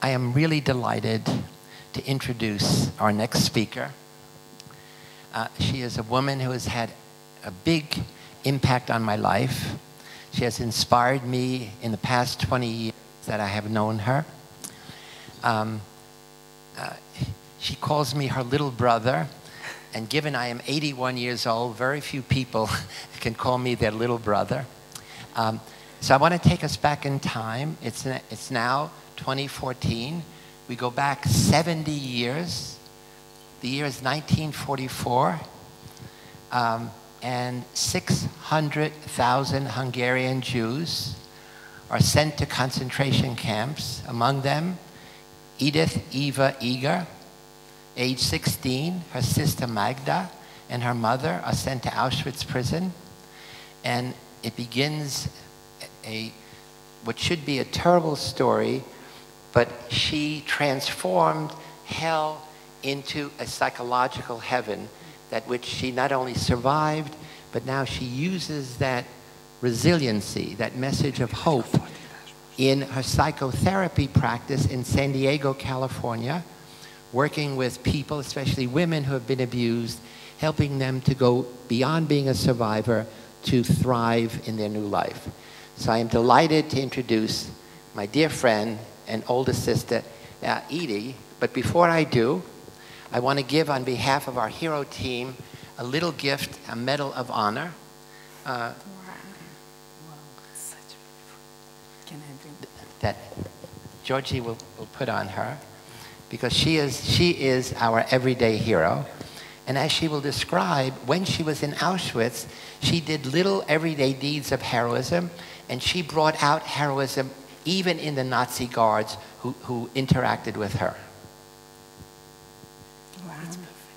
I am really delighted to introduce our next speaker. She is a woman who has had a big impact on my life. She has inspired me in the past 20 years that I have known her. She calls me her little brother, and given I am 81 years old, very few people can call me their little brother. So I want to take us back in time. It's now 2014. We go back 70 years. The year is 1944. And 600,000 Hungarian Jews are sent to concentration camps. Among them, Edith Eva Eger, age 16, her sister Magda, and her mother are sent to Auschwitz prison. And it begins what should be a terrible story, but she transformed hell into a psychological heaven, that which she not only survived, but now she uses that resiliency, that message of hope, in her psychotherapy practice in San Diego, California, working with people, especially women who have been abused, helping them to go beyond being a survivor to thrive in their new life. So I am delighted to introduce my dear friend and older sister, Edie. But before I do, I want to give on behalf of our hero team a little gift, a Medal of Honor. Wow. Such Can I bring that Georgie will put on her, because she is our everyday hero. And as she will describe, when she was in Auschwitz, she did little everyday deeds of heroism, and she brought out heroism even in the Nazi guards who interacted with her. Wow. That's perfect.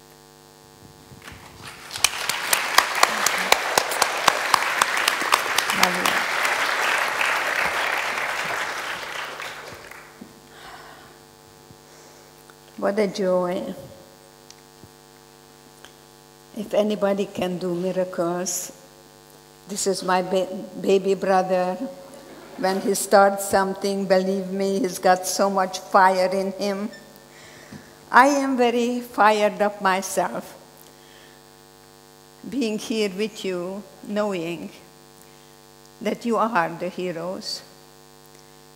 What a joy. If anybody can do miracles, this is my baby brother. When he starts something, believe me, he's got so much fire in him. I am very fired up myself, being here with you, knowing that you are the heroes.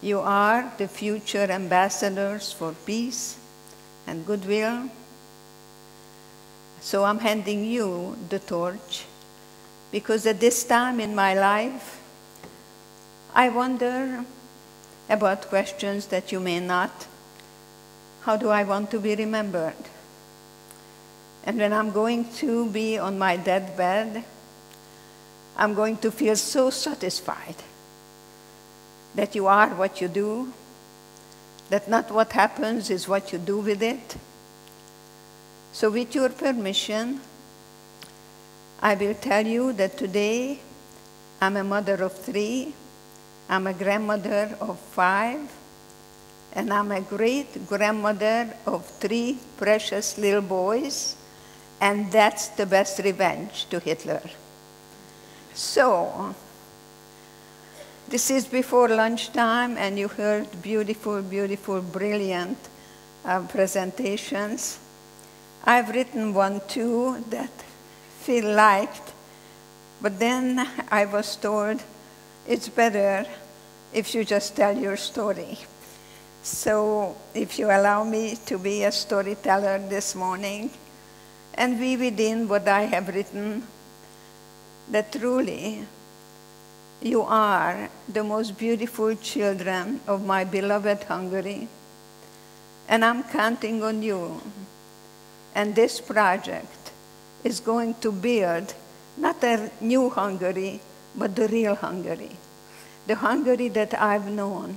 You are the future ambassadors for peace and goodwill. So I'm handing you the torch, because at this time in my life, I wonder about questions that you may not. How do I want to be remembered? And when I'm going to be on my deathbed, I'm going to feel so satisfied that you are what you do, that not what happens is what you do with it. So with your permission, I will tell you that today I'm a mother of 3, I'm a grandmother of 5, and I'm a great-grandmother of 3 precious little boys, and that's the best revenge to Hitler. So, this is before lunchtime, and you heard beautiful, beautiful, brilliant presentations. I've written one too that feel liked, but then I was told it's better if you just tell your story. So if you allow me to be a storyteller this morning, and weave within what I have written, that truly you are the most beautiful children of my beloved Hungary, and I'm counting on you. And this project is going to build not a new Hungary, but the real Hungary. The Hungary that I've known.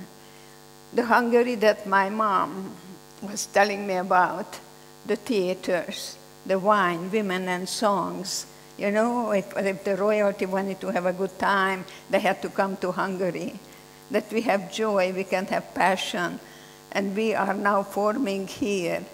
The Hungary that my mom was telling me about. The theaters, the wine, women, and songs. You know, if the royalty wanted to have a good time, they had to come to Hungary. That we have joy, we can have passion. And we are now forming here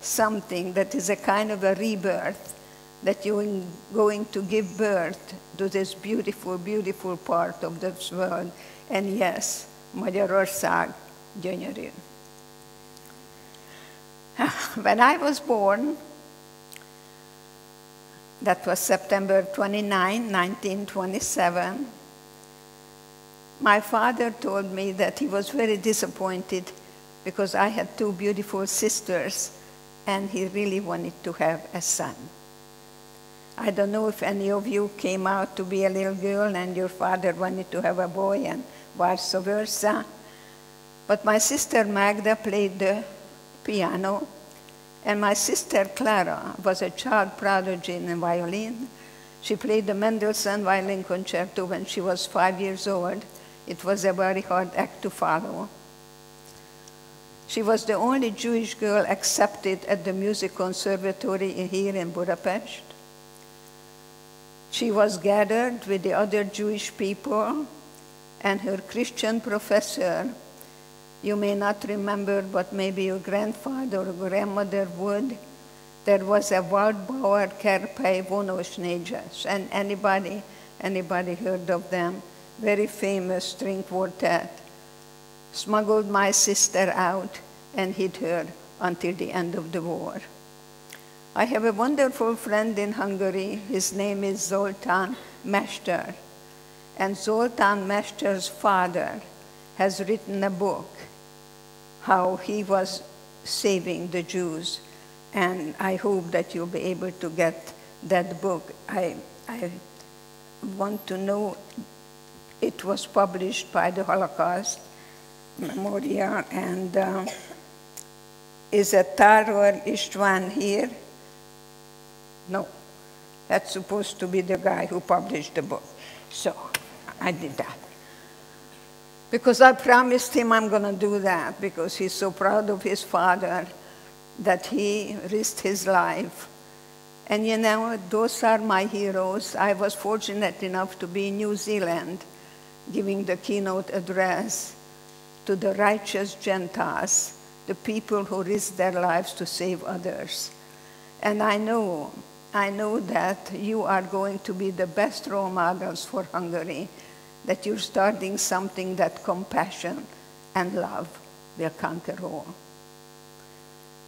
something that is a kind of a rebirth, that you're going to give birth to this beautiful, beautiful part of this world. And yes, Magyarország gyönyörű. When I was born, that was September 29, 1927, my father told me that he was very disappointed because I had two beautiful sisters and he really wanted to have a son. I don't know if any of you came out to be a little girl and your father wanted to have a boy and vice versa. But my sister Magda played the piano, and my sister Clara was a child prodigy in the violin. She played the Mendelssohn Violin Concerto when she was 5 years old. It was a very hard act to follow. She was the only Jewish girl accepted at the music conservatory here in Budapest. She was gathered with the other Jewish people, and her Christian professor, you may not remember, but maybe your grandfather or grandmother would, there was a Waldbauer Kerpei Vonos Négyes, and anybody heard of them? Very famous string quartet. Smuggled my sister out and hid her until the end of the war. I have a wonderful friend in Hungary. His name is Zoltán Mester. And Zoltán Mester's father has written a book, how he was saving the Jews. And I hope that you'll be able to get that book. I want to know, it was published by the Holocaust Memorial, and is a Táror István here? No, that's supposed to be the guy who published the book. So I did that. Because I promised him I'm going to do that, because he's so proud of his father that he risked his life. And you know, those are my heroes. I was fortunate enough to be in New Zealand giving the keynote address to the Righteous Gentiles, the people who risk their lives to save others. And I know that you are going to be the best role models for Hungary, that you're starting something that compassion and love will conquer all.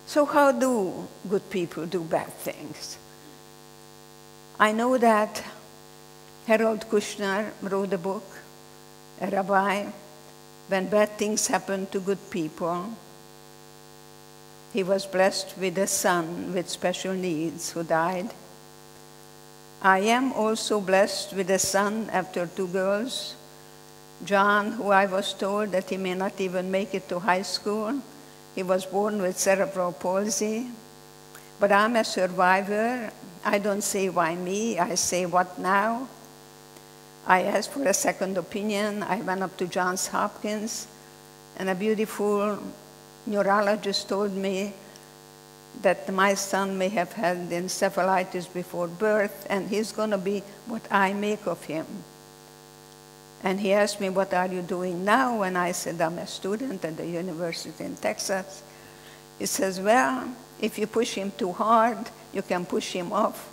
So how do good people do bad things? I know that Harold Kushner wrote a book, a rabbi, when bad things happen to good people. He was blessed with a son with special needs who died. I am also blessed with a son after two girls. John, who I was told that he may not even make it to high school. He was born with cerebral palsy. But I'm a survivor. I don't say why me, I say what now. I asked for a second opinion. I went up to Johns Hopkins, and a beautiful neurologist told me that my son may have had encephalitis before birth, and he's going to be what I make of him. And he asked me, what are you doing now? And I said, I'm a student at the university in Texas. He says, well, if you push him too hard, you can push him off.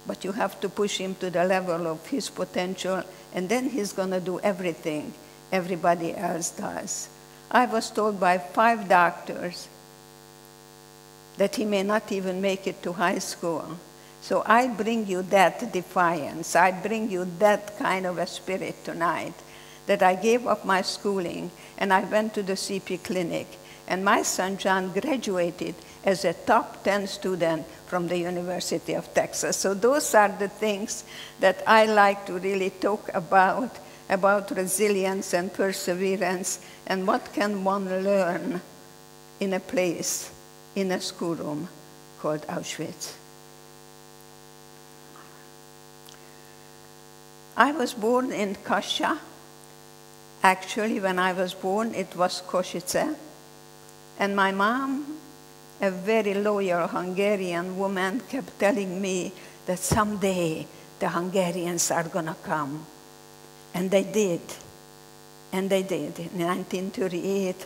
But you have to push him to the level of his potential, and then he's going to do everything everybody else does. I was told by 5 doctors that he may not even make it to high school. So I bring you that defiance. I bring you that kind of a spirit tonight, that I gave up my schooling and I went to the CP clinic. And my son John graduated as a top 10 student from the University of Texas. So those are the things that I like to really talk about resilience and perseverance, and what can one learn in a place, in a schoolroom called Auschwitz. I was born in Kassa. Actually, when I was born, it was Košice. And my mom, a very loyal Hungarian woman, kept telling me that someday the Hungarians are going to come. And they did. And they did in 1938.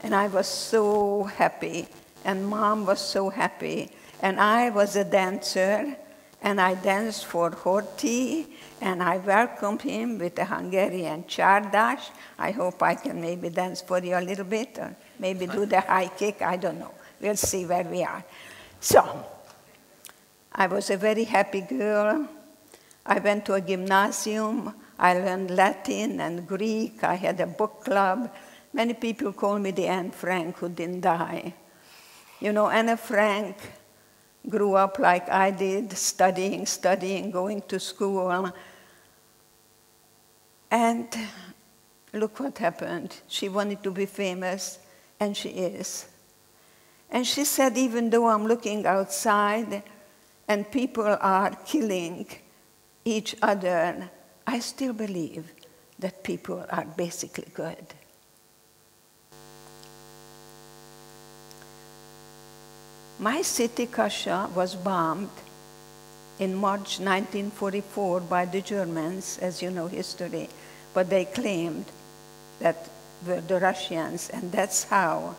And I was so happy. And Mom was so happy. And I was a dancer. And I danced for Horthy. And I welcomed him with a Hungarian csárdas. I hope I can maybe dance for you a little bit, or maybe do the high kick, I don't know. We'll see where we are. So, I was a very happy girl. I went to a gymnasium. I learned Latin and Greek. I had a book club. Many people call me the Anne Frank who didn't die. You know, Anne Frank grew up like I did, studying, going to school. And look what happened. She wanted to be famous, and she is. And she said, even though I'm looking outside and people are killing each other, I still believe that people are basically good. My city, Kasha, was bombed in March 1944 by the Germans, as you know history, but they claimed that were the Russians, and that's how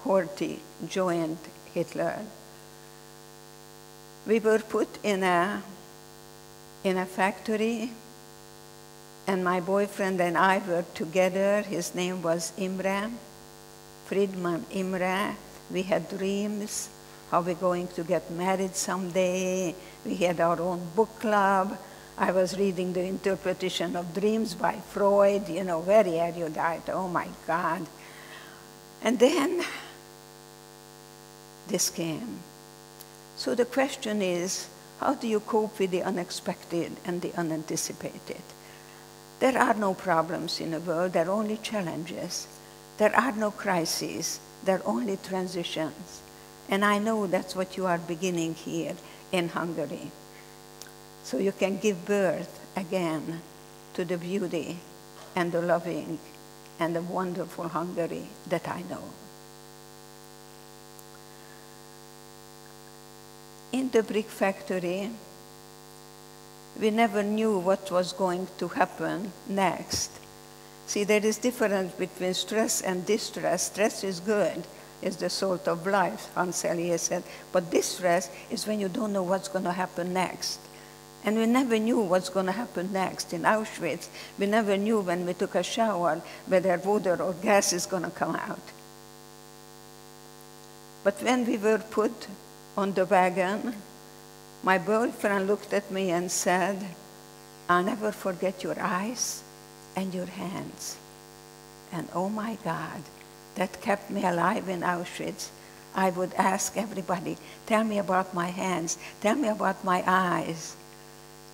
Horthy joined Hitler. We were put in a factory, and my boyfriend and I were together. His name was Imre, Friedman Imre. We had dreams, how we're going to get married someday. We had our own book club. I was reading The Interpretation of Dreams by Freud, you know, very erudite, oh my God. And then this came. So the question is, how do you cope with the unexpected and the unanticipated? There are no problems in the world, there are only challenges. There are no crises, there are only transitions. And I know that's what you are beginning here in Hungary. So you can give birth again to the beauty and the loving and the wonderful Hungary that I know. In the brick factory, we never knew what was going to happen next. See, there is difference between stress and distress. Stress is good, it's the salt of life, Hans Elias said. But distress is when you don't know what's going to happen next. And we never knew what's going to happen next. In Auschwitz, we never knew when we took a shower whether water or gas is going to come out. But when we were put on the wagon, my boyfriend looked at me and said, I'll never forget your eyes and your hands. And oh my God, that kept me alive in Auschwitz. I would ask everybody, tell me about my hands, tell me about my eyes.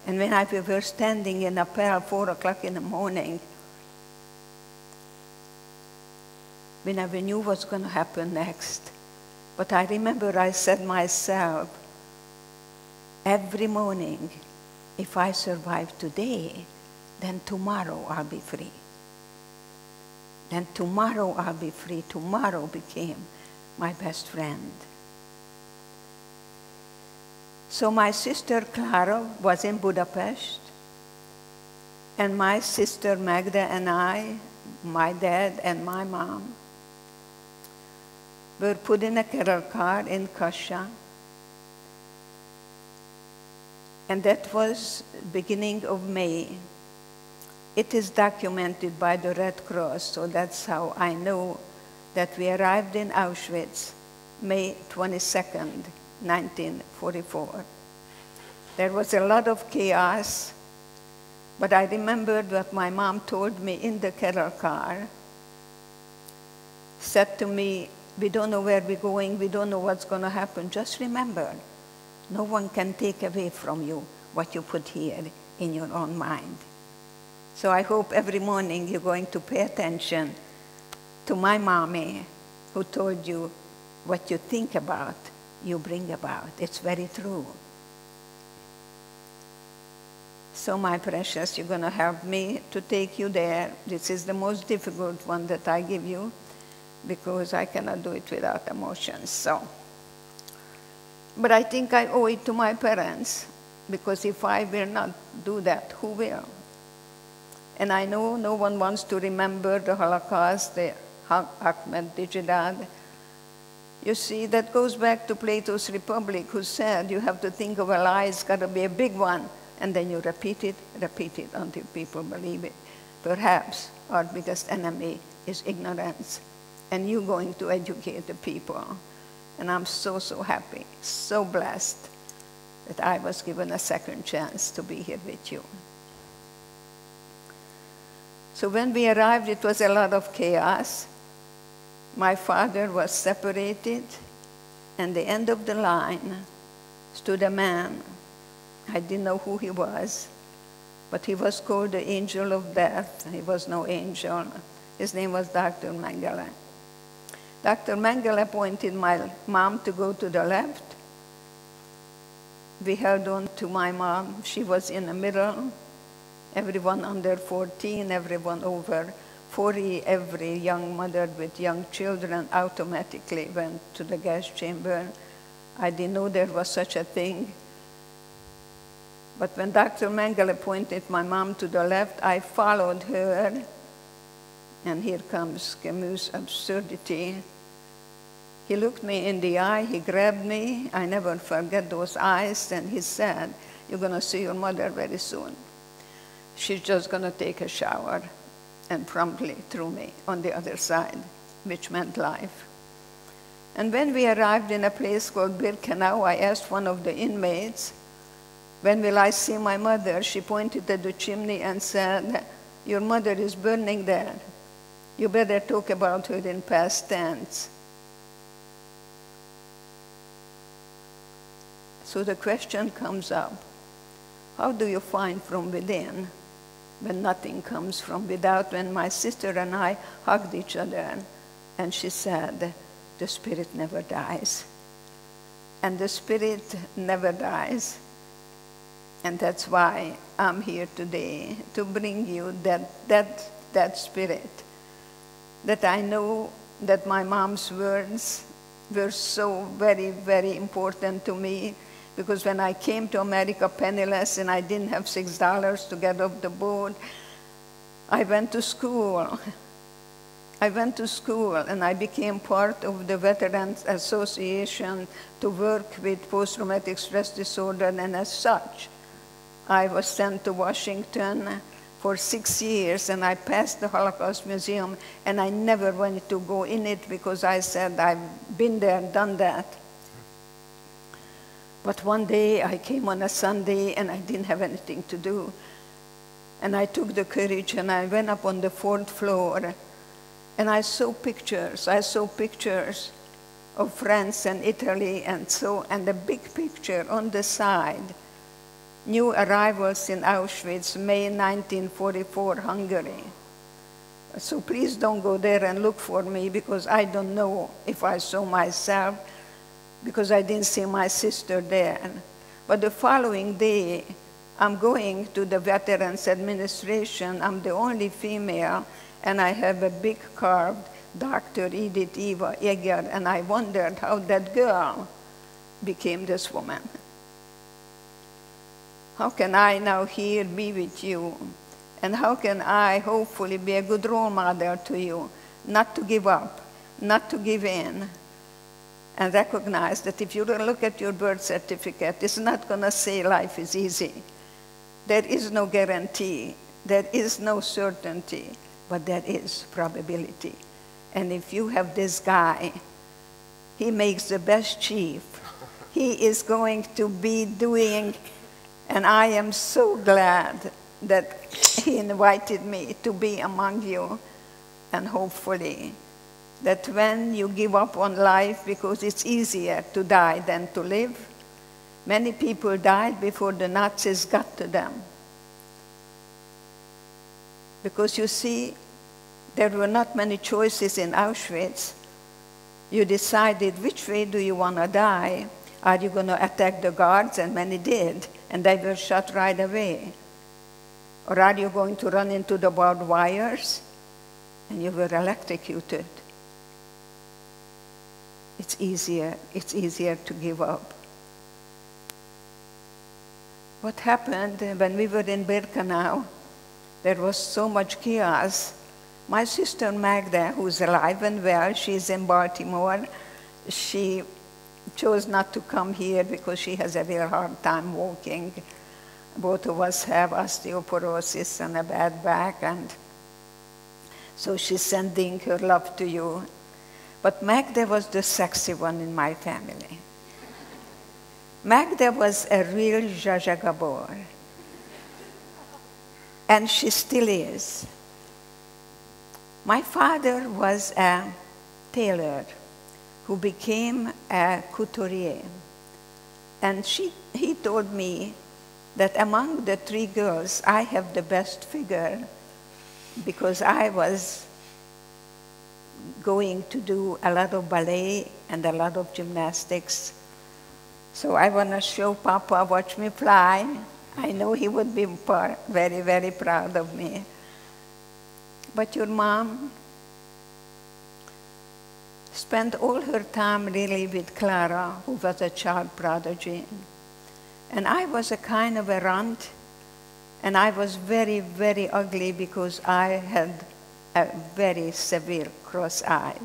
And when we were standing in Appel, 4 o'clock in the morning, we never knew what's going to happen next. But I remember I said myself, every morning, if I survive today, then tomorrow I'll be free. Then tomorrow I'll be free. Tomorrow became my best friend. So my sister Clara was in Budapest, and my sister Magda and I, my dad and my mom, were put in a carol car in Kassa. And that was beginning of May. It is documented by the Red Cross, so that's how I know that we arrived in Auschwitz May 22nd, 1944. There was a lot of chaos, but I remembered what my mom told me in the carol car. Said to me, we don't know where we're going, we don't know what's going to happen. Just remember, no one can take away from you what you put here in your own mind. So I hope every morning you're going to pay attention to my mommy who told you what you think about, you bring about. It's very true. So my precious, you're going to help me to take you there. This is the most difficult one that I give you because I cannot do it without emotions. So, but I think I owe it to my parents, because if I will not do that, who will? And I know no one wants to remember the Holocaust, the Ahmadinejad. You see, that goes back to Plato's Republic, who said you have to think of a lie, it's got to be a big one, and then you repeat it until people believe it. Perhaps our biggest enemy is ignorance, and you're going to educate the people. And I'm so, so happy, so blessed that I was given a second chance to be here with you. So when we arrived, it was a lot of chaos. My father was separated, and the end of the line stood a man. I didn't know who he was, but he was called the angel of death. He was no angel. His name was Dr. Mengele. Dr. Mengele pointed my mom to go to the left. We held on to my mom. She was in the middle. Everyone under 14, everyone over 40, every young mother with young children automatically went to the gas chamber. I didn't know there was such a thing. But when Dr. Mengele pointed my mom to the left, I followed her. And here comes Camus' absurdity. He looked me in the eye, he grabbed me. I never forget those eyes, and he said, "You're going to see your mother very soon. She's just going to take a shower," and promptly threw me on the other side, which meant life. And when we arrived in a place called Birkenau, I asked one of the inmates, "When will I see my mother?" She pointed at the chimney and said, "Your mother is burning there. You better talk about her in past tense." So the question comes up, how do you find from within when nothing comes from without? When my sister and I hugged each other, and she said, "The spirit never dies." And the spirit never dies. And that's why I'm here today, to bring you that spirit. That I know that my mom's words were so very, very important to me, because when I came to America penniless and I didn't have $6 to get off the boat, I went to school. I went to school and I became part of the Veterans Association to work with post-traumatic stress disorder, and as such, I was sent to Washington for 6 years, and I passed the Holocaust Museum, and I never wanted to go in it because I said, I've been there, done that. But one day I came on a Sunday and I didn't have anything to do. And I took the courage and I went up on the 4th floor, and I saw pictures. I saw pictures of France and Italy and the big picture on the side, new arrivals in Auschwitz, May 1944, Hungary. So please don't go there and look for me, because I don't know if I saw myself, because I didn't see my sister there. But the following day, I'm going to the Veterans Administration. I'm the only female, and I have a big carved Dr. Edith Eva Eger, and I wondered how that girl became this woman. How can I now here be with you? And how can I hopefully be a good role model to you, not to give up, not to give in, and recognize that if you look at your birth certificate, it's not going to say life is easy. There is no guarantee. There is no certainty, but there is probability. And if you have this guy, he makes the best chief. He is going to be doing, and I am so glad that he invited me to be among you, and hopefully that when you give up on life, because it's easier to die than to live. Many people died before the Nazis got to them. Because you see, there were not many choices in Auschwitz. You decided which way do you want to die. Are you going to attack the guards? And many did, and they were shot right away. Or are you going to run into the barbed wires? And you were electrocuted. It's easier to give up. What happened when we were in Birkenau, there was so much chaos. My sister Magda, who's alive and well, she's in Baltimore, she chose not to come here because she has a real hard time walking. Both of us have osteoporosis and a bad back, and so she's sending her love to you. But Magda was the sexy one in my family. Magda was a real Zsa Zsa Gabor. And she still is. My father was a tailor who became a couturier. And he told me that among the 3 girls, I have the best figure because I was going to do a lot of ballet and a lot of gymnastics. So I want to show Papa, watch me fly. I know he would be very, very proud of me. But your mom spent all her time really with Clara, who was a child prodigy. And I was a kind of a runt, and I was very, very ugly because I had a very severe cross eye.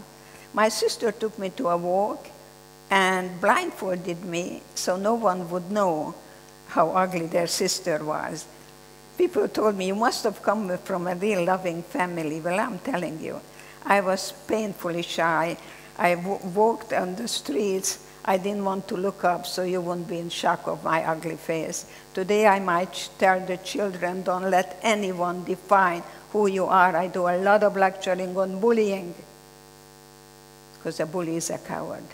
My sister took me to a walk and blindfolded me so no one would know how ugly their sister was. People told me, you must have come from a real loving family. Well, I'm telling you, I was painfully shy. I walked on the streets. I didn't want to look up so you wouldn't be in shock of my ugly face. Today I might tell the children, don't let anyone define who you are. I do a lot of lecturing on bullying because a bully is a coward.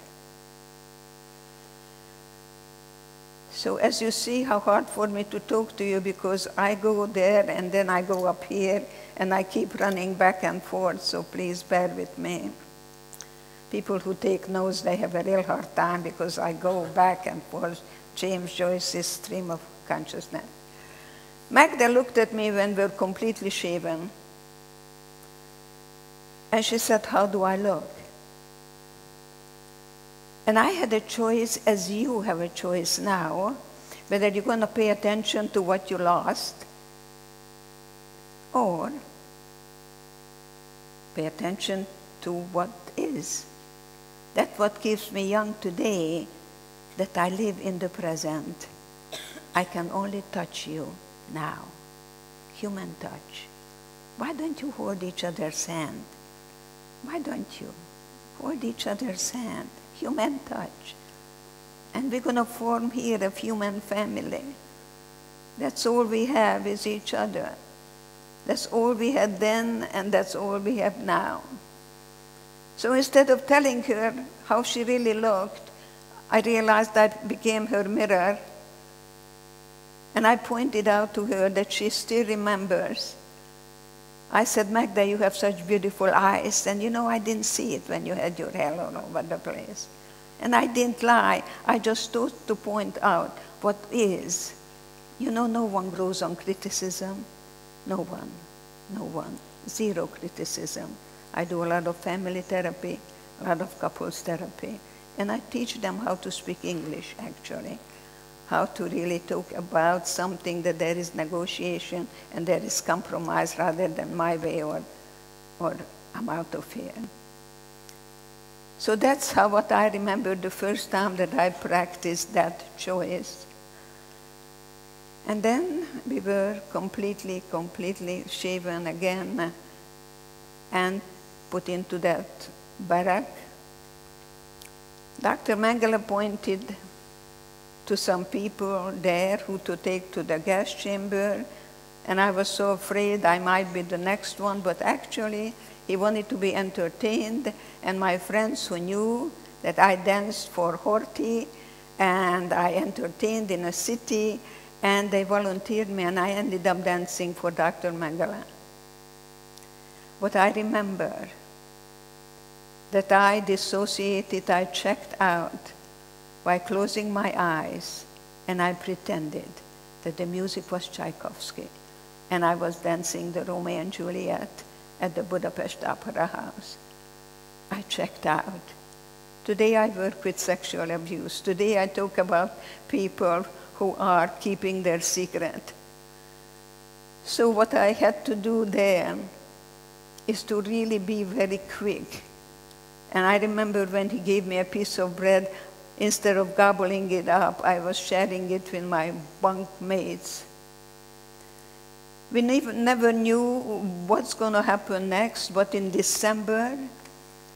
So as you see how hard for me to talk to you because I go there and then I go up here and I keep running back and forth, so please bear with me. People who take notes, they have a real hard time because I go back and forth, James Joyce's stream of consciousness. Magda looked at me when we were completely shaven. And she said, how do I look? And I had a choice, as you have a choice now, whether you're going to pay attention to what you lost or pay attention to what is. That's what keeps me young today, that I live in the present. I can only touch you now. Human touch. Why don't you hold each other's hand? Why don't you hold each other's hand? Human touch. And we're going to form here a human family. That's all we have is each other. That's all we had then, and that's all we have now. So instead of telling her how she really looked, I realized I became her mirror. And I pointed out to her that she still remembers. I said, Magda, you have such beautiful eyes. And you know, I didn't see it when you had your hair all over the place. And I didn't lie. I just thought to point out what is. You know, no one grows on criticism. No one. No one. Zero criticism. I do a lot of family therapy, a lot of couples therapy. And I teach them how to speak English, actually. How to really talk about something that there is negotiation and there is compromise rather than my way or I'm out of here. So that's what I remember the first time that I practiced that choice. And then we were completely shaven again and put into that barrack. Dr. Mengele pointed to some people there who to take to the gas chamber, and I was so afraid I might be the next one, but actually he wanted to be entertained, and my friends who knew that I danced for Horthy and I entertained in a city, and they volunteered me, and I ended up dancing for Dr. Mengele. But I remember that I dissociated, I checked out by closing my eyes, and I pretended that the music was Tchaikovsky, and I was dancing the Romeo and Juliet at the Budapest Opera House. I checked out. Today I work with sexual abuse. Today I talk about people who are keeping their secret. So what I had to do there is to really be very quick. And I remember when he gave me a piece of bread, instead of gobbling it up, I was sharing it with my bunk mates. We never knew what's going to happen next, but in December,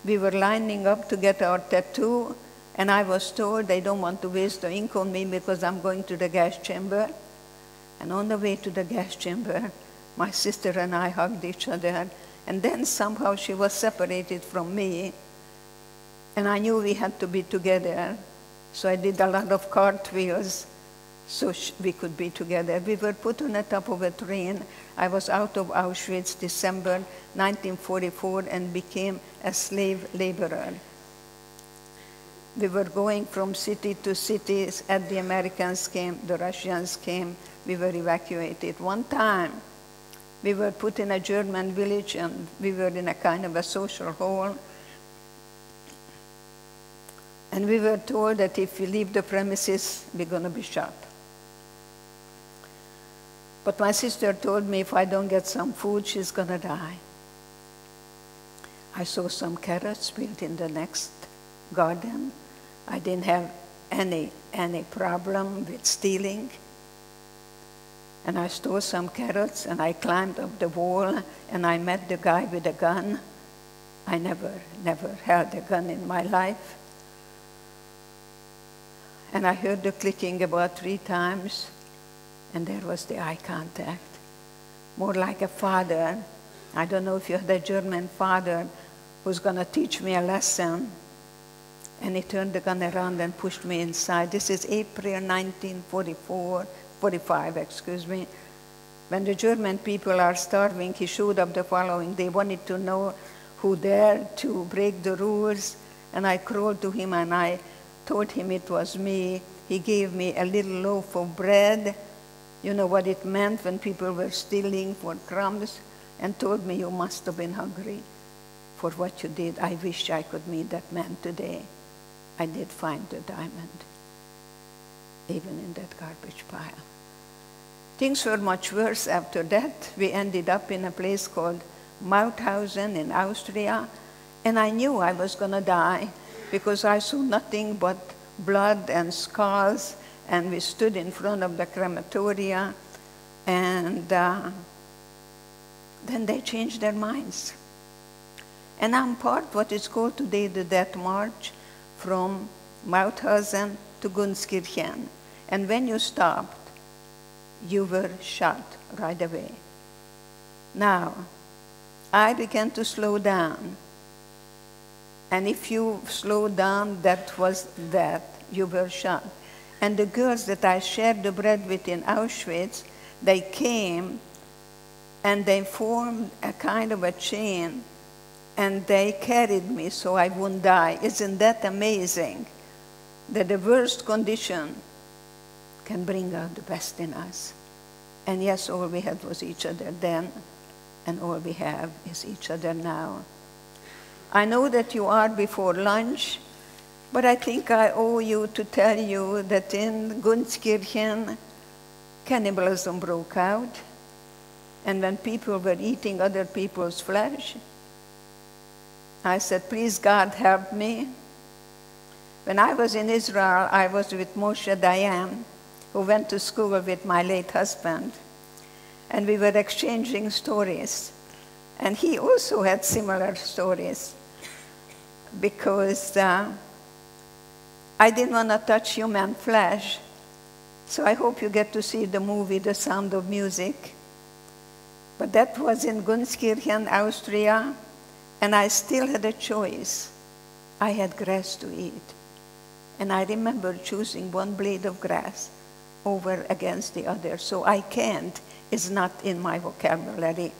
we were lining up to get our tattoo, and I was told they don't want to waste the ink on me because I'm going to the gas chamber. And on the way to the gas chamber, my sister and I hugged each other, and then somehow she was separated from me, and I knew we had to be together, so I did a lot of cartwheels so we could be together. We were put on the top of a train. I was out of Auschwitz December 1944 and became a slave laborer. We were going from city to city. As the Americans came, the Russians came, we were evacuated. One time, we were put in a German village, and we were in a kind of a social hall. And we were told that if we leave the premises, we're going to be shot. But my sister told me if I don't get some food, she's going to die. I saw some carrots built in the next garden. I didn't have any problem with stealing. And I stole some carrots, and I climbed up the wall, and I met the guy with a gun. I never held a gun in my life. And I heard the clicking about 3 times, and there was the eye contact. More like a father. I don't know if you had a German father who's going to teach me a lesson. And he turned the gun around and pushed me inside. This is April 1945, excuse me. When the German people are starving, he showed up the following. They wanted to know who dared to break the rules. And I crawled to him and I told him it was me. He gave me a little loaf of bread. You know what it meant when people were stealing for crumbs, and told me, you must have been hungry for what you did. I wish I could meet that man today. I did find the diamond, even in that garbage pile. Things were much worse after that. We ended up in a place called Mauthausen in Austria, and I knew I was going to die because I saw nothing but blood and skulls, and we stood in front of the crematoria, and then they changed their minds. And I'm part what is called today the Death March from Mauthausen to Gunskirchen. And when you stopped, you were shot right away. Now, I began to slow down. And if you slowed down, that was that. You were shot. And the girls that I shared the bread with in Auschwitz, they came and they formed a kind of a chain, and they carried me so I wouldn't die. Isn't that amazing? That the worst condition can bring out the best in us. And yes, all we had was each other then, and all we have is each other now. I know that you are before lunch, but I think I owe you to tell you that in Gunskirchen, cannibalism broke out. And when people were eating other people's flesh, I said, please God, help me. When I was in Israel, I was with Moshe Dayan, who went to school with my late husband. And we were exchanging stories. And he also had similar stories, because I didn't want to touch human flesh. So I hope you get to see the movie, The Sound of Music. But that was in Gunskirchen, Austria, and I still had a choice. I had grass to eat. And I remember choosing one blade of grass over against the other. So I can't is not in my vocabulary.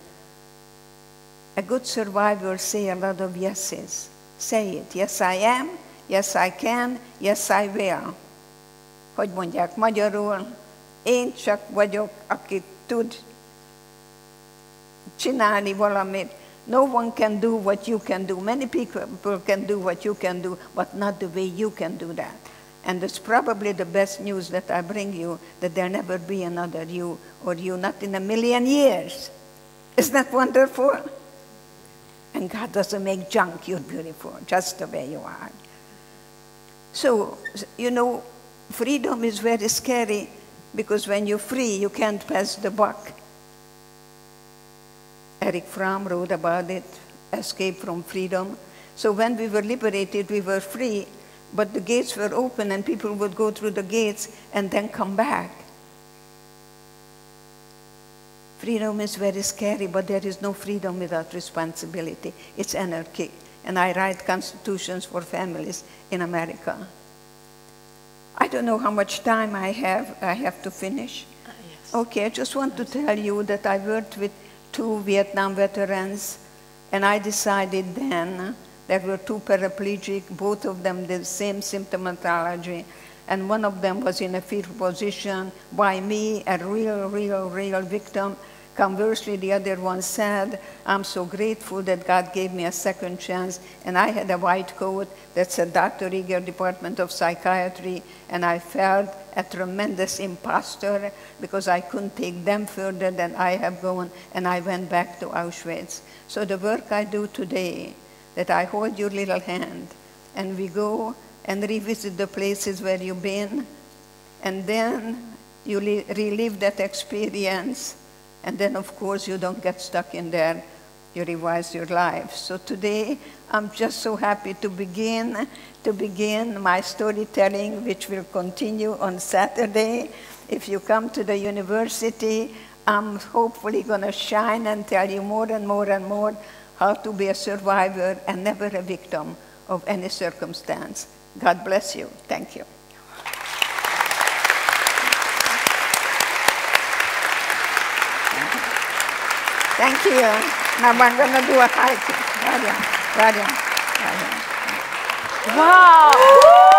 A good survivor say a lot of yeses. Say it. Yes, I am. Yes, I can. Yes, I will. Hogy mondják magyarul? Én csak vagyok, aki tud csinálni valamit. No one can do what you can do. Many people can do what you can do, but not the way you can do that. And it's probably the best news that I bring you, that there'll never be another you, or you not in a million years. Isn't that wonderful? And God doesn't make junk. You're beautiful, just the way you are. So, you know, freedom is very scary, because when you're free, you can't pass the buck. Eric Fromm wrote about it, Escape from Freedom. So when we were liberated, we were free, but the gates were open and people would go through the gates and then come back. Freedom is very scary, but there is no freedom without responsibility. It's anarchy. And I write constitutions for families in America. I don't know how much time I have. I have to finish. Yes. Okay, I just want to tell you that I worked with 2 Vietnam veterans, and I decided then there were 2 paraplegic, both of them the same symptomatology, and one of them was in a fetal position by me, a real victim. Conversely, the other one said, I'm so grateful that God gave me a second chance, and I had a white coat that said Dr. Eger, Department of Psychiatry, and I felt a tremendous imposter because I couldn't take them further than I have gone, and I went back to Auschwitz. So the work I do today, that I hold your little hand, and we go and revisit the places where you've been, and then you relive that experience. And then, of course, you don't get stuck in there. You revise your life. So today, I'm just so happy to begin my storytelling, which will continue on Saturday. If you come to the university, I'm hopefully going to shine and tell you more and more and more how to be a survivor and never a victim of any circumstance. God bless you. Thank you. Thank you. Now I'm going to do a hike. Wow!